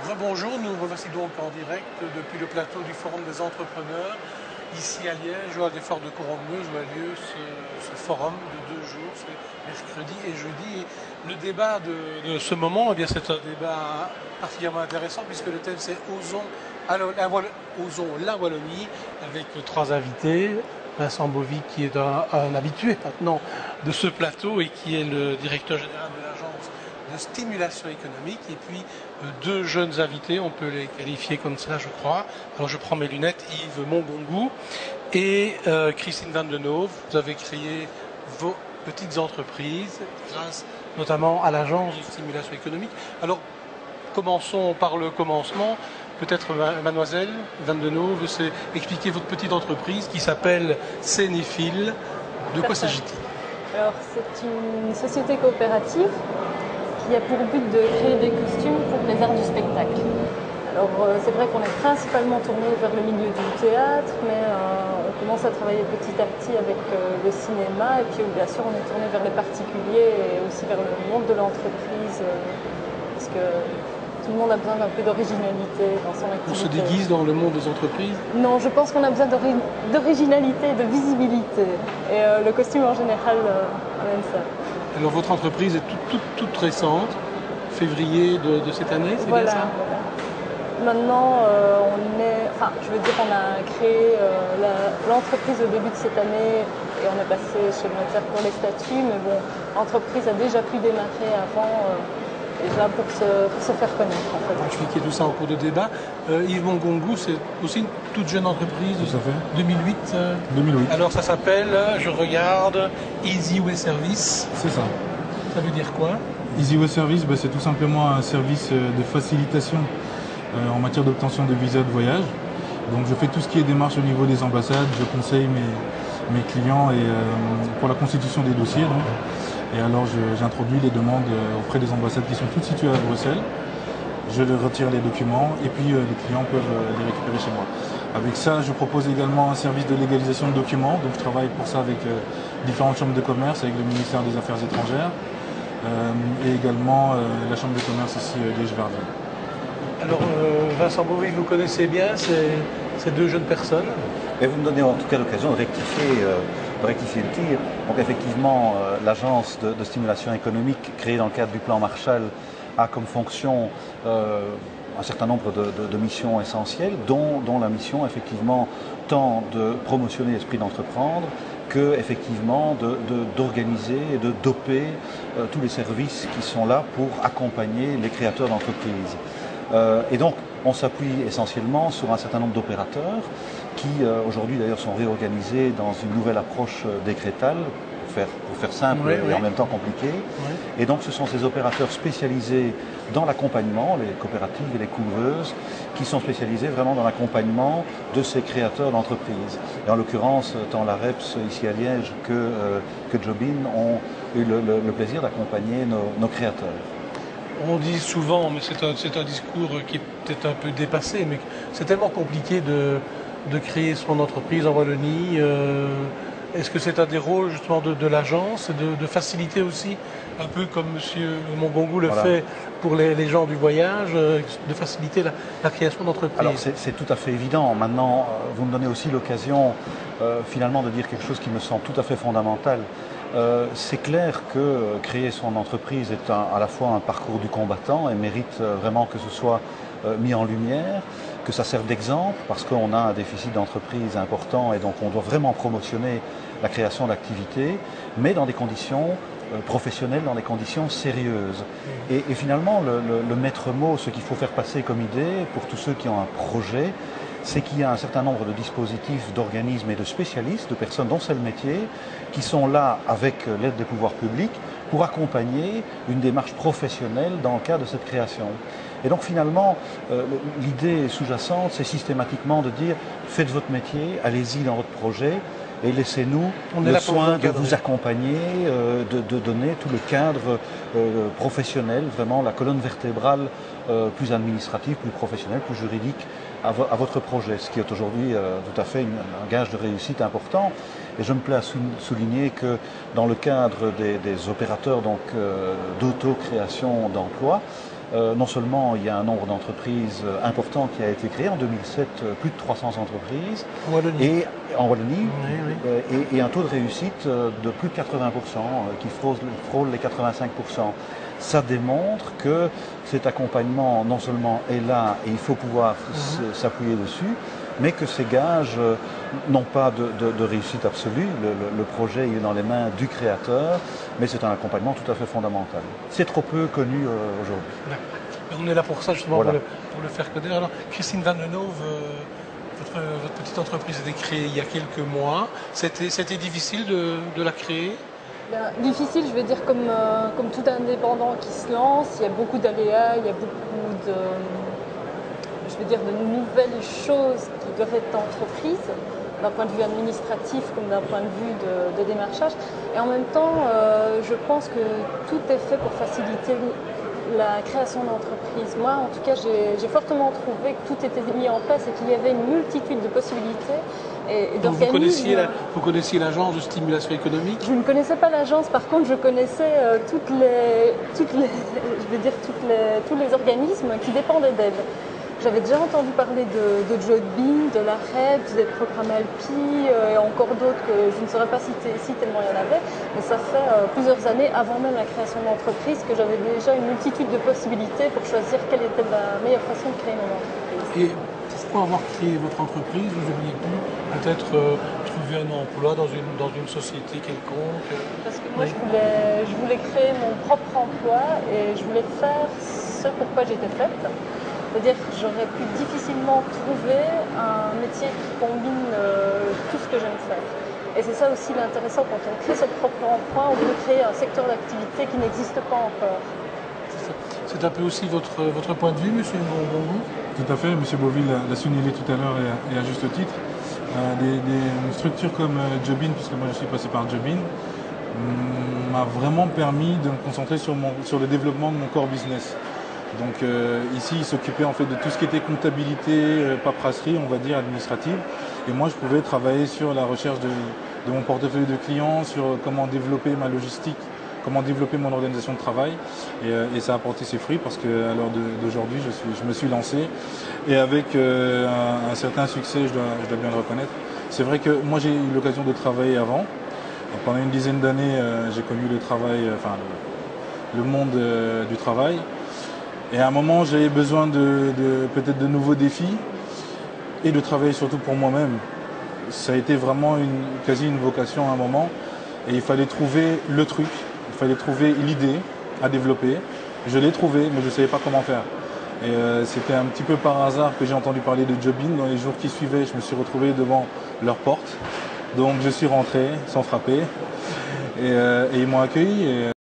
Rebonjour, nous revoici donc en direct depuis le plateau du Forum des entrepreneurs, ici à Liège, ou à l'effort de Coronmeuse, où a lieu ce forum de 2 jours, c'est mercredi et jeudi. Et le débat de ce moment, eh bien, c'est un débat particulièrement intéressant, puisque le thème c'est Osons la Wallonie, avec 3 invités. Vincent Bovy, qui est un habitué maintenant de ce plateau et qui est le directeur général de l'agence de stimulation économique, et puis 2 jeunes invités, on peut les qualifier comme ça, je crois. Alors je prends mes lunettes, Yves Mongongu et Christine Van Den Hove. Vous avez créé vos petites entreprises grâce notamment à l'agence de stimulation économique. Alors commençons par le commencement. Peut-être mademoiselle Van Den Hove, c'est expliquer votre petite entreprise qui s'appelle Sénéphile. De quoi s'agit-il? Alors c'est une société coopérative qui a pour but de créer des costumes pour les arts du spectacle. Alors c'est vrai qu'on est principalement tourné vers le milieu du théâtre, mais on commence à travailler petit à petit avec le cinéma, et puis bien sûr on est tourné vers les particuliers et aussi vers le monde de l'entreprise, parce que tout le monde a besoin d'un peu d'originalité dans son activité. On se déguise dans le monde des entreprises? Non, je pense qu'on a besoin d'originalité, de visibilité. Et le costume en général amène ça. Alors votre entreprise est toute récente, février de cette année, c'est bien ça? Voilà. Maintenant, on a créé l'entreprise au début de cette année et on est passé chez le notaire pour les statuts, mais bon, l'entreprise a déjà pu démarrer avant. Déjà pour se faire connaître en fait. On va expliquer tout ça en cours de débat. Yves Mongongu, c'est aussi une toute jeune entreprise, tout à fait. 2008. 2008. Alors ça s'appelle, je regarde, Easy Way Service. C'est ça. Ça veut dire quoi? Easy Way Service, c'est tout simplement un service de facilitation en matière d'obtention de visa de voyage. Donc je fais tout ce qui est démarche au niveau des ambassades, je conseille mes clients pour la constitution des dossiers. Donc. Et alors j'introduis les demandes auprès des ambassades qui sont toutes situées à Bruxelles. Je retire les documents et puis les clients peuvent les récupérer chez moi. Avec ça, je propose également un service de légalisation de documents. Donc je travaille pour ça avec différentes chambres de commerce, avec le ministère des Affaires étrangères et également la chambre de commerce ici Liège-Verviers. Alors Vincent Bovy, vous connaissez bien ces 2 jeunes personnes? Et vous me donnez en tout cas l'occasion de rectifier le tir. Donc effectivement, l'agence de stimulation économique créée dans le cadre du plan Marshall a comme fonction un certain nombre de missions essentielles, dont la mission effectivement tant de promotionner l'esprit d'entreprendre que effectivement d'organiser et de doper tous les services qui sont là pour accompagner les créateurs d'entreprises. Et donc on s'appuie essentiellement sur un certain nombre d'opérateurs qui aujourd'hui d'ailleurs sont réorganisés dans une nouvelle approche décrétale, pour faire simple et en même temps compliqué. Et donc ce sont ces opérateurs spécialisés dans l'accompagnement, les coopératives et les couvreuses, qui sont spécialisés vraiment dans l'accompagnement de ces créateurs d'entreprises. Et en l'occurrence, tant la REPS ici à Liège que Jobin ont eu le plaisir d'accompagner nos créateurs. On dit souvent, mais c'est un discours qui est peut-être un peu dépassé, mais c'est tellement compliqué de créer son entreprise en Wallonie. Est-ce que c'est un des rôles justement de l'agence, de faciliter aussi, un peu comme M. Mongongu le fait pour les gens du voyage, de faciliter la création d'entreprises? Alors c'est tout à fait évident. Maintenant, vous me donnez aussi l'occasion finalement de dire quelque chose qui me semble tout à fait fondamental. C'est clair que créer son entreprise est à la fois un parcours du combattant et mérite vraiment que ce soit mis en lumière, que ça serve d'exemple, parce qu'on a un déficit d'entreprise important et donc on doit vraiment promotionner la création d'activités, mais dans des conditions professionnelles, dans des conditions sérieuses. Et finalement, le maître mot, ce qu'il faut faire passer comme idée pour tous ceux qui ont un projet, c'est qu'il y a un certain nombre de dispositifs, d'organismes et de spécialistes, de personnes dont c'est le métier, qui sont là avec l'aide des pouvoirs publics pour accompagner une démarche professionnelle dans le cadre de cette création. Et donc finalement, l'idée sous-jacente, c'est systématiquement de dire faites votre métier, allez-y dans votre projet et laissez-nous le soin de vous accompagner, de donner tout le cadre professionnel, vraiment la colonne vertébrale plus administrative, plus professionnelle, plus juridique à votre projet, ce qui est aujourd'hui tout à fait un gage de réussite important. Et je me plais à souligner que dans le cadre des opérateurs d'auto-création d'emplois, Non seulement il y a un nombre d'entreprises important qui a été créé en 2007, plus de 300 entreprises, et en Wallonie, et un taux de réussite de plus de 80%, qui frôle les 85%. Ça démontre que cet accompagnement non seulement est là et il faut pouvoir s'appuyer dessus, mais que ces gages n'ont pas de réussite absolue. Le projet il est dans les mains du créateur, mais c'est un accompagnement tout à fait fondamental. C'est trop peu connu aujourd'hui. On est là pour ça, justement, voilà. pour le faire connaître. Alors, Christine Van Lenove, votre petite entreprise a été créée il y a quelques mois. C'était difficile de la créer? Difficile, je veux dire, comme tout indépendant qui se lance, il y a beaucoup d'aléas, il y a beaucoup de nouvelles choses qui doivent être entreprises, d'un point de vue administratif comme d'un point de vue de démarchage. Et en même temps, je pense que tout est fait pour faciliter la création d'entreprise. Moi, en tout cas, j'ai fortement trouvé que tout était mis en place et qu'il y avait une multitude de possibilités. Donc vous connaissiez l'agence de stimulation économique? Je ne connaissais pas l'agence, par contre je connaissais tous les organismes qui dépendaient d'elle. J'avais déjà entendu parler de Jobin, de la REP, des programmes Alpi et encore d'autres que je ne saurais pas citer ici tellement il y en avait. Mais ça fait plusieurs années, avant même la création d'entreprise, que j'avais déjà une multitude de possibilités pour choisir quelle était la meilleure façon de créer mon entreprise. Et pourquoi avoir créé votre entreprise? Vous auriez pu peut-être trouver un emploi dans une société quelconque? Parce que moi je voulais créer mon propre emploi et je voulais faire ce pourquoi j'étais faite. C'est-à-dire que j'aurais pu difficilement trouver un métier qui combine tout ce que j'aime faire. Et c'est ça aussi l'intéressant, quand on crée son propre emploi, on peut créer un secteur d'activité qui n'existe pas encore. C'est un peu aussi votre point de vue, monsieur Bonbon? Tout à fait, monsieur Beauville l'a signalé tout à l'heure et à juste titre. Des structures comme Jobin, puisque moi je suis passé par Jobin, m'a vraiment permis de me concentrer sur le développement de mon core business. Donc ici, il s'occupait en fait de tout ce qui était comptabilité, paperasserie, on va dire, administrative. Et moi, je pouvais travailler sur la recherche de mon portefeuille de clients, sur comment développer ma logistique, comment développer mon organisation de travail. Et ça a apporté ses fruits parce qu'à l'heure d'aujourd'hui, je me suis lancé. Et avec un certain succès, je dois bien le reconnaître. C'est vrai que moi, j'ai eu l'occasion de travailler avant. Donc, pendant une dizaine d'années, j'ai connu le travail, le monde du travail. Et à un moment, j'avais besoin peut-être de nouveaux défis et de travailler surtout pour moi-même. Ça a été vraiment quasi une vocation à un moment. Et il fallait trouver le truc, il fallait trouver l'idée à développer. Je l'ai trouvé, mais je ne savais pas comment faire. Et c'était un petit peu par hasard que j'ai entendu parler de Jobin. Dans les jours qui suivaient, je me suis retrouvé devant leur porte. Donc je suis rentré sans frapper. Et ils m'ont accueilli.